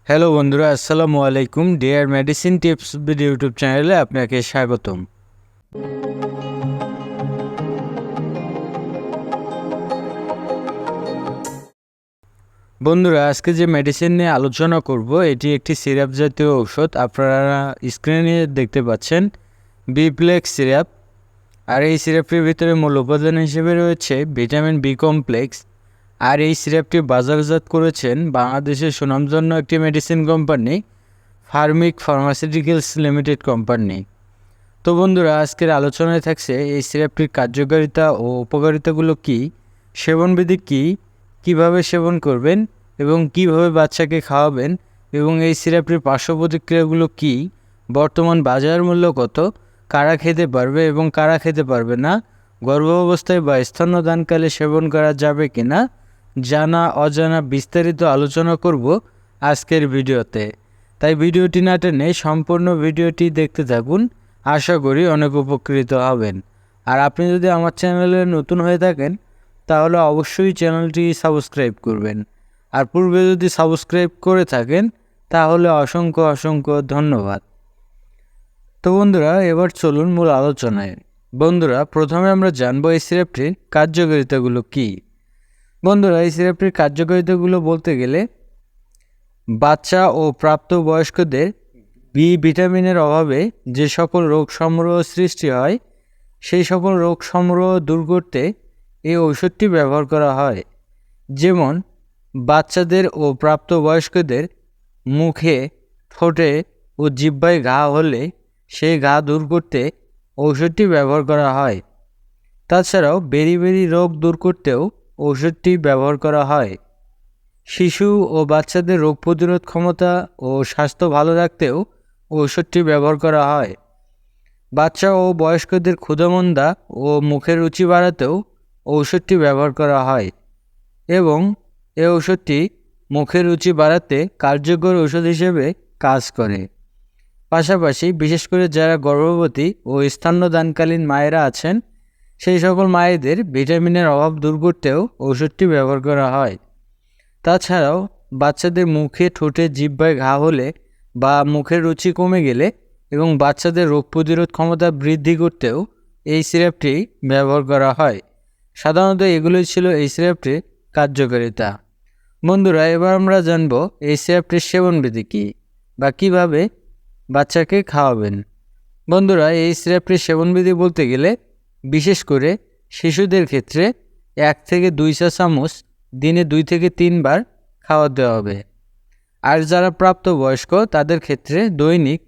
Hello বন্ধুরা, আসসালামু আলাইকুম। Dear medicine tips video YouTube চ্যানেলে আপনাকে স্বাগতম। বন্ধুরা, আজকে যে মেডিসিন নিয়ে আলোচনা করব এটি একটি সিরাপ জাতীয় ঔষধ। আপনারা স্ক্রিনে দেখতে পাচ্ছেন বিপ্লেক্স সিরাপ। আর এই সিরাপটির ভিতরে মূল উপাদান হিসেবে রয়েছে ভিটামিন বি কমপ্লেক্স। আর এই সিরাপটি বাজারজাত করেছেন বাংলাদেশের সুনামধন্য একটি medicine company formic pharmaceuticals limited company. তো বন্ধুরা, আজকের আলোচনায় থাকছে এই সিরাপটির কার্যকারিতা ও উপকারিতাগুলো কী, সেবনবিধি কী, কীভাবে সেবন করবেন এবং কিভাবে বাচ্চাকে খাওয়াবেন, এবং এই সিরাপটির পার্শ্ব প্রতিক্রিয়াগুলো কী, বর্তমান বাজার মূল্য কত, কারা খেতে পারবে এবং কারা খেতে পারবে না, গর্ভাবস্থায় বা স্তন্যদানকালে সেবন করা যাবে কি না, জানা অজানা বিস্তারিত আলোচনা করব আজকের ভিডিওতে। তাই ভিডিওটি না টেনে সম্পূর্ণ ভিডিওটি দেখতে থাকুন। আশা করি অনেক উপকৃত হবেন। আর আপনি যদি আমার চ্যানেলে নতুন হয়ে থাকেন তাহলে অবশ্যই চ্যানেলটি সাবস্ক্রাইব করবেন। আর পূর্বে যদি সাবস্ক্রাইব করে থাকেন তাহলে অসংখ্য অসংখ্য ধন্যবাদ। তো বন্ধুরা, এবার চলুন মূল আলোচনায়। বন্ধুরা, প্রথমে আমরা জানবো এই সিরাপটির কার্যকারিতাগুলো কী। বন্ধুরা, এই সিরাপটির কার্যকারিতাগুলো বলতে গেলে বাচ্চা ও প্রাপ্তবয়স্কদের বি ভিটামিনের অভাবে যে সকল রোগ সমূহ সৃষ্টি হয় সেই সকল রোগ সমূহ দূর করতে এই ঔষধটি ব্যবহার করা হয়। যেমন বাচ্চাদের ও প্রাপ্তবয়স্কদের মুখে, ঠোঁটে ও জিহ্বায় ঘা হলে সেই ঘা দূর করতে ঔষধটি ব্যবহার করা হয়। তাছাড়াও বেরি রোগ দূর করতেও ঔষধটি ব্যবহার করা হয়। শিশু ও বাচ্চাদের রোগ প্রতিরোধ ক্ষমতা ও স্বাস্থ্য ভালো রাখতেও ঔষধটি ব্যবহার করা হয়। বাচ্চা ও বয়স্কদের ক্ষুধামন্দা ও মুখের রুচি বাড়াতেও ঔষধটি ব্যবহার করা হয় এবং এই ঔষধটি মুখের রুচি বাড়াতে কার্যকর ঔষধ হিসেবে কাজ করে। পাশাপাশি বিশেষ করে যারা গর্ভবতী ও স্তন্যদানকালীন মায়েরা আছেন সেই সকল মায়েদের ভিটামিনের অভাব দূর করতেও ঔষধটি ব্যবহার করা হয়। তাছাড়াও বাচ্চাদের মুখে, ঠোঁটে, জিহ্বায় ঘা হলে বা মুখের রুচি কমে গেলে এবং বাচ্চাদের রোগ প্রতিরোধ ক্ষমতা বৃদ্ধি করতেও এই সিরাপটি ব্যবহার করা হয়। সাধারণত এগুলোই ছিল এই সিরাপটির কার্যকারিতা। বন্ধুরা, এবার আমরা জানব এই সিরাপটির সেবনবিধি কী বা কীভাবে বাচ্চাকে খাওয়াবেন। বন্ধুরা, এই সিরাপটির সেবনবিধি বলতে গেলে বিশেষ করে শিশুদের ক্ষেত্রে 1 থেকে 2 চা চামচ দিনে 2 থেকে 3 বার খাওয়াতে হবে। আর যারা প্রাপ্তবয়স্ক তাদের ক্ষেত্রে দৈনিক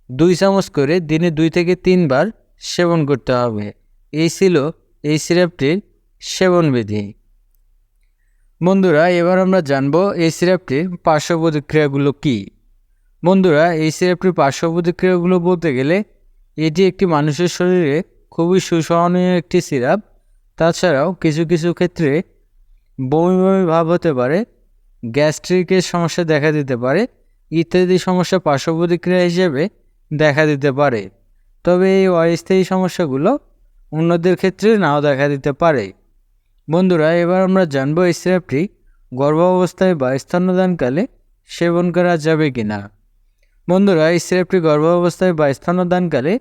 2 চামচ করে দিনে 2 থেকে 3 বার সেবন করতে হবে। এই ছিল এই সিরাপটির সেবনবিধি। বন্ধুরা, এবার আমরা জানব এই সিরাপটির পার্শ্ব প্রতিক্রিয়াগুলো কী। বন্ধুরা, এই সিরাপটির পার্শ্ব প্রতিক্রিয়াগুলো বলতে গেলে এটি একটি মানুষের শরীরে খুবই সুসহনীয় একটি সিরাপ। তাছাড়াও কিছু কিছু ক্ষেত্রে বমি ভাব হতে পারে, গ্যাস্ট্রিকের সমস্যা দেখা দিতে পারে ইত্যাদি সমস্যা পার্শ্ব প্রতিক্রিয়া হিসেবে দেখা দিতে পারে। তবে এই অস্থায়ী সমস্যাগুলো অন্যদের ক্ষেত্রে নাও দেখা দিতে পারে। বন্ধুরা, এবার আমরা জানবো এই সিরাপটি গর্ভাবস্থায় বা স্তন্যদানকালে সেবন করা যাবে কি না। বন্ধুরা, এই সিরাপটি গর্ভাবস্থায় বা স্তন্যদানকালে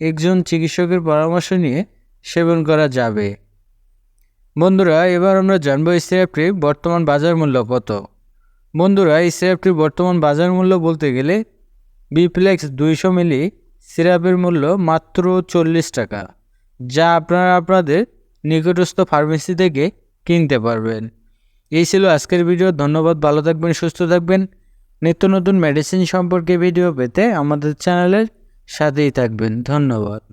একজন চিকিৎসকের পরামর্শ নিয়ে সেবন করা যাবে। বন্ধুরা, এবার আমরা জানবো এই সিরাপটির বর্তমান বাজার মূল্য কত। বন্ধুরা, এই সিরাপটির বর্তমান বাজার মূল্য বলতে গেলে বিপ্লেক্স 200 মিলি সিরাপের মূল্য মাত্র 40 টাকা, যা আপনারা আপনাদের নিকটস্থ ফার্মেসি থেকে কিনতে পারবেন। এই ছিল আজকের ভিডিও। ধন্যবাদ। ভালো থাকবেন, সুস্থ থাকবেন। নিত্য নতুন মেডিসিন সম্পর্কে ভিডিও পেতে আমাদের চ্যানেলের সাথেই থাকবেন। ধন্যবাদ।